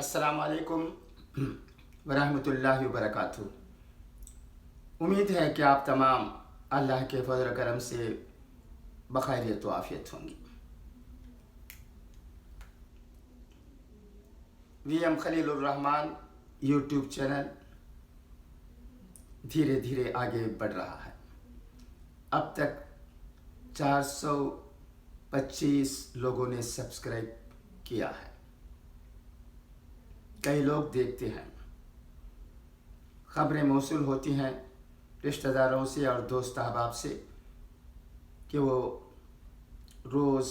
अस्सलाम वालेकुम वरहमतुल्लाहि वबरकातुहू। उम्मीद है कि आप तमाम अल्लाह के फज़ल करम से बखैरियत व आफ़ियत होंगी। VM Khalilur Rahman YouTube channel धीरे धीरे आगे बढ़ रहा है। अब तक 425 लोगों ने सब्सक्राइब किया है। कई लोग देखते हैं, ख़बरें मौसूल होती हैं रिश्तेदारों से और दोस्त अहबाब से कि वो रोज़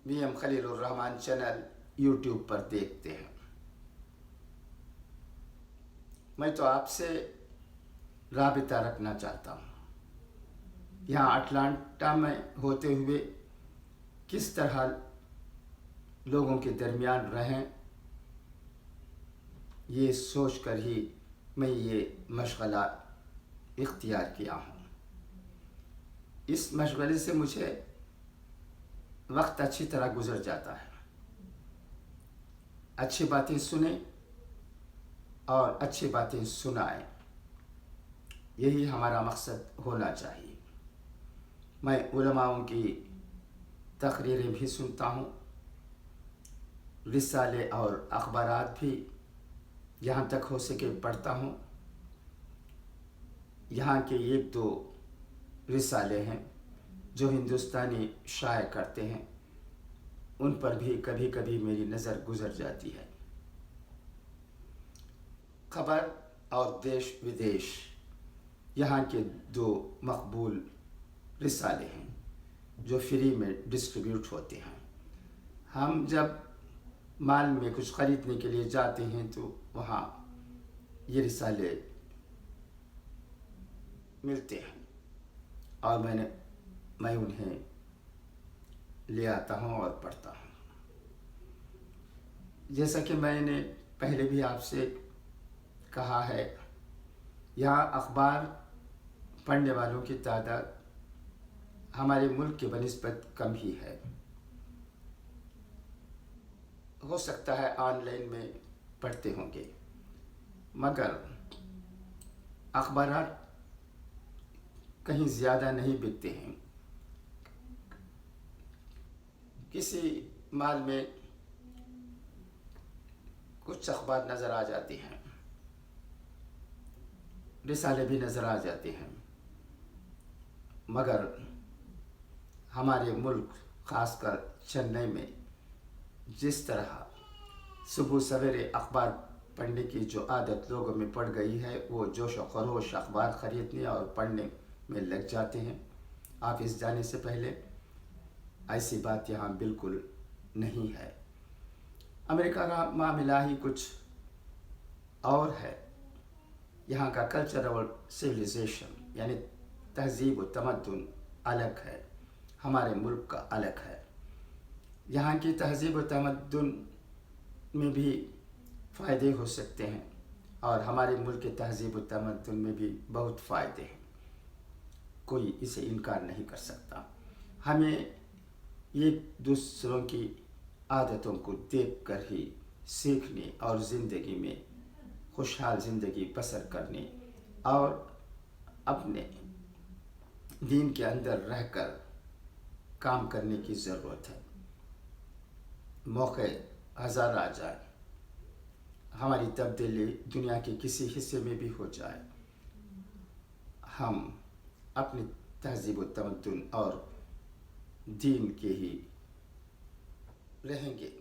VM Khalilur Rahman channel YouTube पर देखते हैं। मैं तो आपसे राबिता रखना चाहता हूँ। यहाँ अटलांटा में होते हुए किस तरह लोगों के दरमियान रहें, ये सोच कर ही मैं ये मशग़ला इख्तियार किया हूँ। इस मशग़ले से मुझे वक्त अच्छी तरह गुज़र जाता है। अच्छी बातें सुने और अच्छी बातें सुनाएं, यही हमारा मकसद होना चाहिए। मैं उलमाओं की तकरीरें भी सुनता हूँ, रिसाले और अखबारात भी जहाँ तक हो सके पढ़ता हूँ। यहाँ के एक दो रिसाले हैं जो हिंदुस्तानी शाये करते हैं, उन पर भी कभी कभी मेरी नज़र गुज़र जाती है। खबर और देश विदेश यहाँ के दो मकबूल रिसाले हैं जो फ्री में डिस्ट्रीब्यूट होते हैं। हम जब माल में कुछ ख़रीदने के लिए जाते हैं तो वहाँ ये रिसाले मिलते हैं और मैं उन्हें ले आता हूँ और पढ़ता हूँ। जैसा कि मैंने पहले भी आपसे कहा है, यहाँ अखबार पढ़ने वालों की तादाद हमारे मुल्क के बनिस्बत कम ही है। हो सकता है ऑनलाइन में पढ़ते होंगे, मगर अखबारात कहीं ज़्यादा नहीं बिकते हैं। किसी माल में कुछ अखबार नज़र आ जाते हैं, रिसाले भी नज़र आ जाते हैं, मगर हमारे मुल्क ख़ासकर चेन्नई में जिस तरह सुबह सवेरे अखबार पढ़ने की जो आदत लोगों में पड़ गई है, वो जोश और खरोश अखबार ख़रीदने और पढ़ने में लग जाते हैं ऑफिस जाने से पहले। ऐसी बात यहाँ बिल्कुल नहीं है। अमेरिका का मामला ही कुछ और है। यहाँ का कल्चर और सिविलाइजेशन यानी तहज़ीब व तमद्दुन अलग है, हमारे मुल्क का अलग है। यहाँ की तहज़ीब व तमद्दुन में भी फ़ायदे हो सकते हैं और हमारे मुल्क के तहज़ीब व तमद्दुन में भी बहुत फ़ायदे हैं, कोई इसे इनकार नहीं कर सकता। हमें ये दूसरों की आदतों को देख कर ही सीखने और ज़िंदगी में खुशहाल ज़िंदगी बसर करने और अपने दीन के अंदर रहकर काम करने की ज़रूरत है। मौके हज़ार आ जाए, हमारी तब्दीली दुनिया के किसी हिस्से में भी हो जाए, हम अपनी तहज़ीब व तमद्दुन और दीन के ही रहेंगे,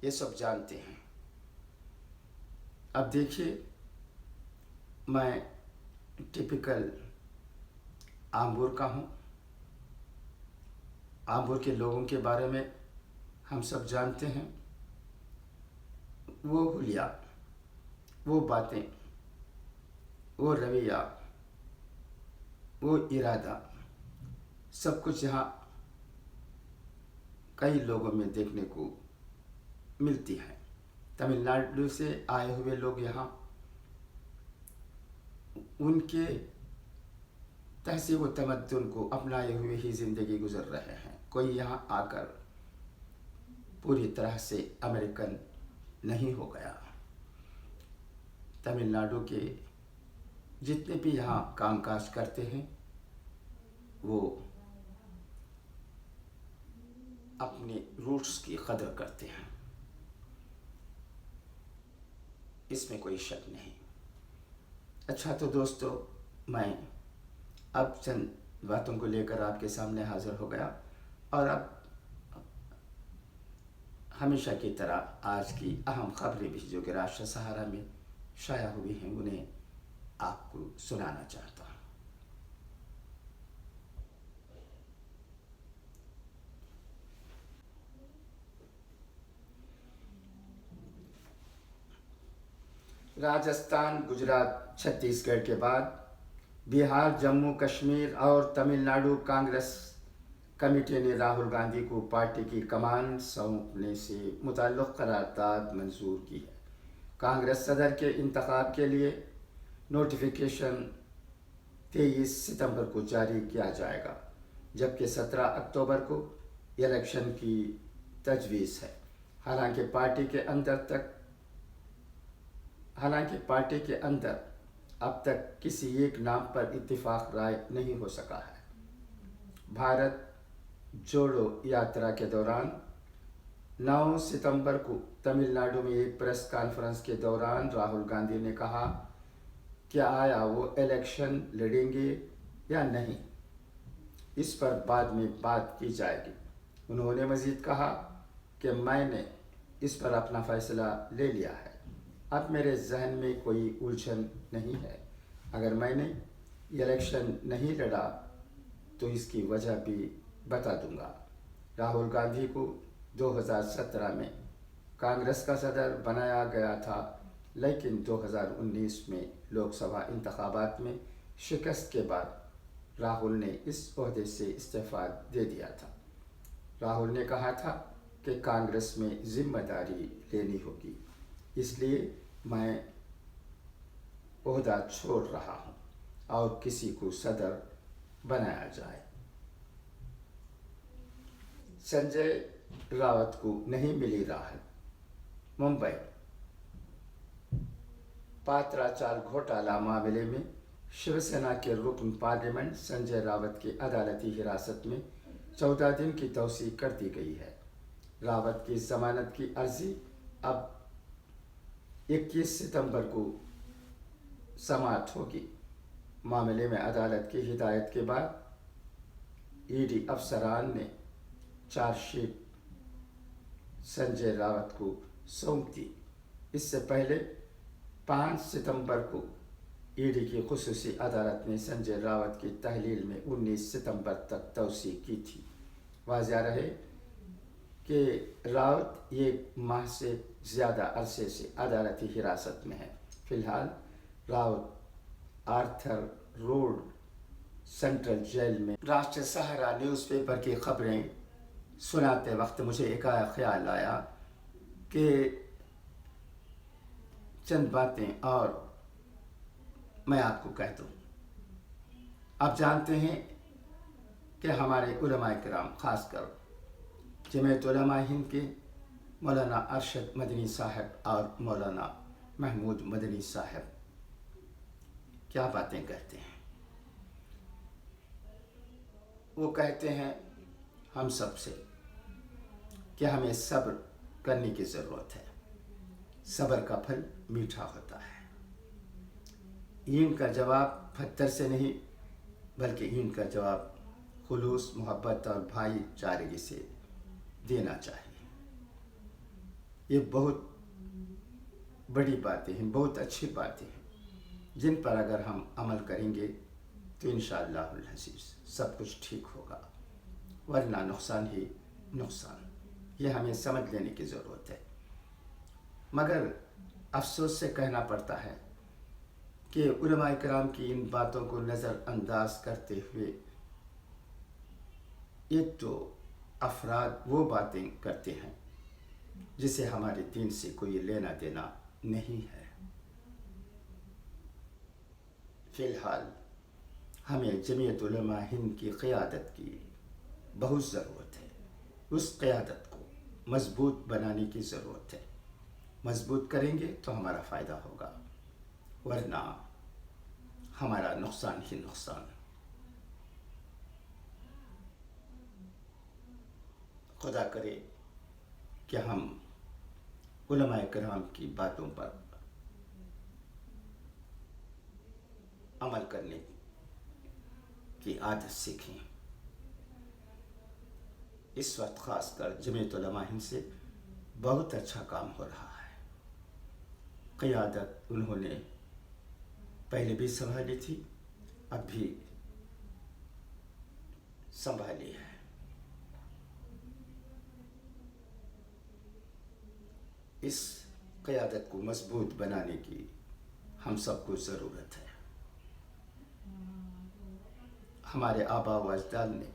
ये सब जानते हैं। अब देखिए, मैं टिपिकल आम्बूर का हूँ। आम्बूर के लोगों के बारे में हम सब जानते हैं। वो हुलिया, वो बातें, वो रवैया, वो इरादा, सब कुछ यहाँ कई लोगों में देखने को मिलती है। तमिलनाडु से आए हुए लोग यहाँ उनके तहज़ीब व तमद्दुन को अपनाए हुए ही ज़िंदगी गुज़र रहे हैं। कोई यहाँ आकर पूरी तरह से अमेरिकन नहीं हो गया। तमिलनाडु के जितने भी यहाँ कामकाज करते हैं वो अपने रूट्स की कदर करते हैं, इसमें कोई शक नहीं। अच्छा, तो दोस्तों, मैं अब चंद बातों को लेकर आपके सामने हाजिर हो गया और अब हमेशा की तरह आज की अहम खबरें भी जो कि राष्ट्र सहारा में शाया हुई हैं उन्हें आपको सुनाना चाहता हूँ। राजस्थान, गुजरात, छत्तीसगढ़ के बाद बिहार, जम्मू कश्मीर और तमिलनाडु कांग्रेस कमेटी ने राहुल गांधी को पार्टी की कमान सौंपने से मुताल्लिक़ करारदाद मंजूर की है। कांग्रेस सदर के इंतखाब के लिए नोटिफिकेशन 23 सितंबर को जारी किया जाएगा, जबकि 17 अक्टूबर को इलेक्शन की तजवीज़ है। हालांकि पार्टी के अंदर अब तक किसी एक नाम पर इत्तेफाक राय नहीं हो सका है। भारत जोड़ो यात्रा के दौरान 9 सितंबर को तमिलनाडु में एक प्रेस कॉन्फ्रेंस के दौरान राहुल गांधी ने कहा कि आया वो इलेक्शन लड़ेंगे या नहीं, इस पर बाद में बात की जाएगी। उन्होंने मज़ीद कहा कि मैंने इस पर अपना फ़ैसला ले लिया है, अब मेरे जहन में कोई उलझन नहीं है। अगर मैंने इलेक्शन नहीं लड़ा तो इसकी वजह भी बता दूंगा। राहुल गांधी को 2017 में कांग्रेस का सदर बनाया गया था, लेकिन 2019 में लोकसभा इंतखाबात में शिकस्त के बाद राहुल ने इस ओहदे से इस्तीफ़ा दे दिया था। राहुल ने कहा था कि कांग्रेस में जिम्मेदारी लेनी होगी, इसलिए मैं ओहदा छोड़ रहा हूँ और किसी को सदर बनाया जाए। संजय रावत को नहीं मिली राहत। मुंबई पात्राचाल घोटाला मामले में शिवसेना के रुकन पार्लियामेंट संजय रावत की अदालती हिरासत में 14 दिन की तौसीक कर दी गई है। रावत की जमानत की अर्जी अब 21 सितंबर को समाअत होगी। मामले में अदालत की हिदायत के बाद ईडी अफसरान ने चार्जशीट संजय रावत को सौंप दी। इससे पहले 5 सितंबर को ईडी की खुसूसी अदालत ने संजय रावत की तहलील में 19 सितंबर तक तौसीक की थी। वाज़ेह रहे कि रावत 1 माह से ज़्यादा अरसे से अदालती हिरासत में है। फ़िलहाल Rawat Arthur Road central jail में। राष्ट्र सहारा न्यूज़पेपर की खबरें सुनाते वक्त मुझे एक ख्याल आया कि चंद बातें और मैं आपको कह दूँ। आप जानते हैं कि हमारे उलमाए किराम, ख़ासकर जमीयत उलमा हिंद के मौलाना अरशद मदनी साहब और मौलाना महमूद मदनी साहब क्या बातें कहते हैं। वो कहते हैं हम सब से कि हमें सब्र करने की ज़रूरत है। सब्र का फल मीठा होता है। ईंट का जवाब पत्थर से नहीं, बल्कि ईंट का जवाब खुलूस, मोहब्बत और भाईचारे से देना चाहिए। ये बहुत बड़ी बातें हैं, बहुत अच्छी बातें हैं, जिन पर अगर हम अमल करेंगे तो इंशाअल्लाहुल अज़ीज़ सब कुछ ठीक होगा, वरना नुकसान ही नुकसान। ये हमें समझ लेने की ज़रूरत है। मगर अफसोस से कहना पड़ता है कि उलमाए किराम की इन बातों को नज़रअंदाज करते हुए एक तो अफराद वो बातें करते हैं जिसे हमारे दीन से कोई लेना देना नहीं है। फ़िलहाल हमें जमीयत उलमा हिंद की क़यादत की बहुत ज़रूरत है। उस क़यादत को مضبوط بنانے کی ضرورت ہے. مضبوط کریں گے تو ہمارا فائدہ ہوگا، ورنہ ہمارا نقصان ہی نقصان. خدا کرے کہ ہم علماء کرام کی باتوں پر عمل کرنے کی عادت سیکھیں. اس وقت خاص کر جمعیت علماء ہند سے بہت اچھا کام ہو رہا ہے. قیادت انہوں نے پہلے بھی سنبھالی تھی، اب بھی سنبھالی ہے. اس قیادت کو مضبوط بنانے کی ہم سب کو ضرورت ہے. ہمارے آباء و اجداد نے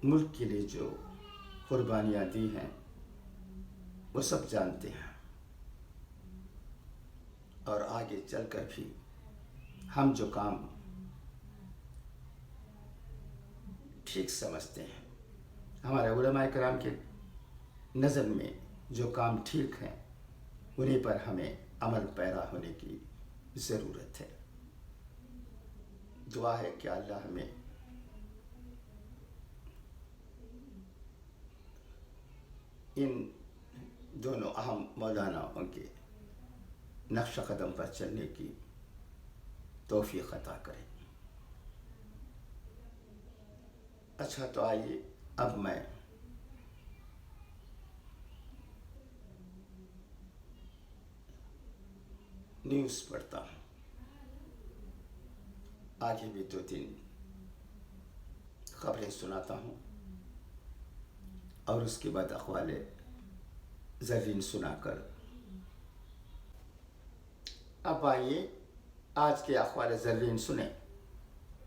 ملک کے لیے جو قربانیاں دی ہیں وہ سب جانتے ہیں، اور آگے چل کر بھی ہم جو کام ٹھیک سمجھتے ہیں، ہمارے علماء کرام کے نظر میں جو کام ٹھیک ہیں انہیں پر ہمیں عمل پیرا ہونے کی ضرورت ہے. دعا ہے کہ اللہ ہمیں ان دونوں اہم مولاناؤں کے نقش قدم پر چلنے کی توفیق عطا کرے. اچھا، تو آئیے اب میں نیوز پڑھتا ہوں. آگے بھی 2-3 خبریں سناتا ہوں اور اس کے بعد اقوال زرین سنا کر. اب آئیے آج کے اقوال زرین سنیں.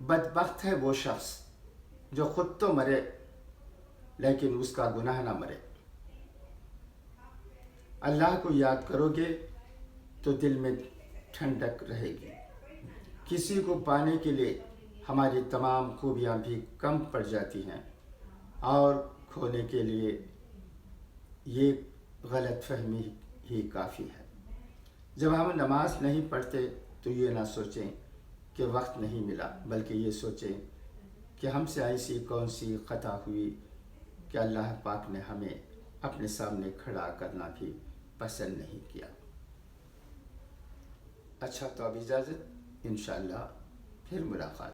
بدبخت ہے وہ شخص جو خود تو مرے لیکن اس کا گناہ نہ مرے. اللہ کو یاد کرو گے تو دل میں ٹھنڈک رہے گی. کسی کو پانے کے لیے ہماری تمام خوبیاں بھی کم پڑ جاتی ہیں، اور کھونے کے لیے یہ غلط فہمی ہی کافی ہے. جب ہم نماز نہیں پڑھتے تو یہ نہ سوچیں کہ وقت نہیں ملا، بلکہ یہ سوچیں کہ ہم سے ایسی کون سی خطا ہوئی کہ اللہ پاک نے ہمیں اپنے سامنے کھڑا کرنا بھی پسند نہیں کیا. اچھا، تو اب اجازت، انشاءاللہ پھر ملاقات.